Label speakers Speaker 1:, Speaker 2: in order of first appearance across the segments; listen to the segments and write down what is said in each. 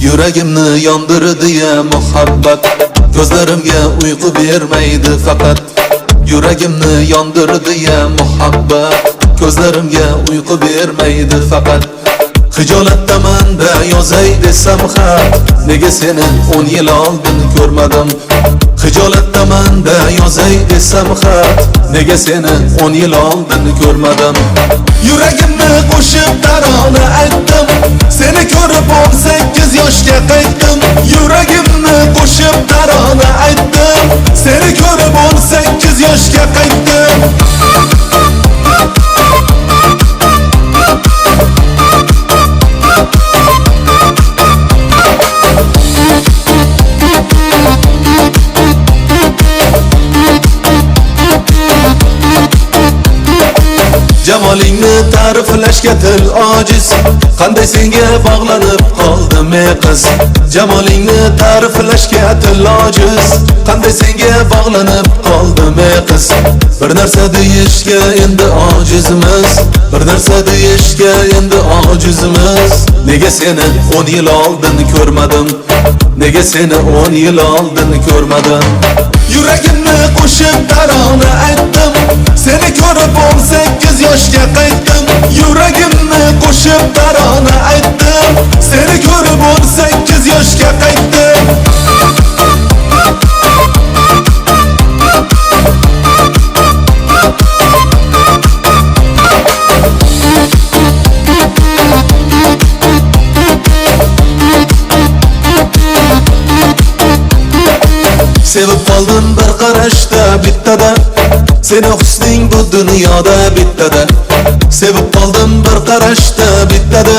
Speaker 1: Yuragimni yondirdi ya muhabbat, ko'zlarimga uyqu bermaydi faqat. Yuragimni yondirdi ya muhabbat, ko'zlarimga uyqu bermaydi faqat. Hijolatdaman da yozay desam xat, nega seni 10 yil oldin ko'rmadim. Hijolatdaman da yozay desam xat, nega seni 10 yil oldin ko'rmadim. Yuragimni qo'shib tarona aytdim, seni ko'rib 18 yoshga qaytdim. Yuragimni qo'shib tarona aytdim, seni ko'rib 18 yoshga qaytdim. Jamolingni ta'riflashga til ojiz, qanday senga bog'lanib qoldim ey qiz. Jamolingni ta'riflashga til ojiz, qanday senga bog'lanib qoldim ey qiz. Bir narsa deyishga endi ojizmiz, bir narsa deyishga endi ojizmiz. Nega seni 10 yil oldin ko'rmadim, nega seni 10 yil oldin ko'rmadim. Yuragimni qo'shib tarona aytdim, seni ko'rib 18 yoshga qaytdim. Yuragimni qo'shib tarona aytdim, seni ko'rib 18 yoshga qaytdim. Sevib qoldim bir qarashda bittada, seni husning bu dunyoda bittada. Sevib qoldim bir qarashda bittada,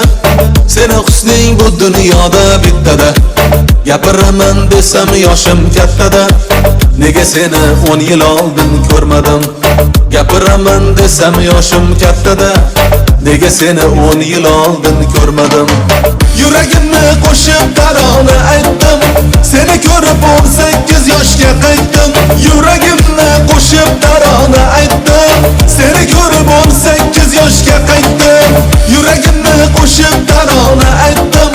Speaker 1: seni husning bu dunyoda bittada. Gapiraman desam yoshim kattada, nega seni 10 yil oldin ko'rmadim. Gapiraman desam yoshim kattada, nega seni 10 yil oldin ko'rmadim. Yuragimni qo'shib tarona aytdim, seni ko'rib 18 yoshga qaytdim. Yuragimni qo'shib tarona aytdim, seni ko'rib 18 yoshga qaytdim. Yuragimni qo'shib tarona aytdim,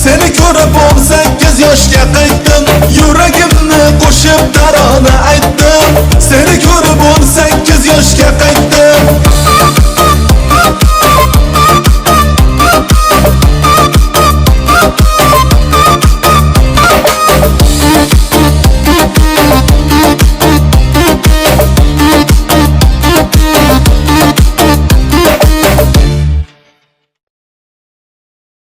Speaker 1: seni ko'rib 18 yoshga qaytdim. Yuragimni qo'shib tarona aytdim, seni ko'rib 18 yoshga qaytdim.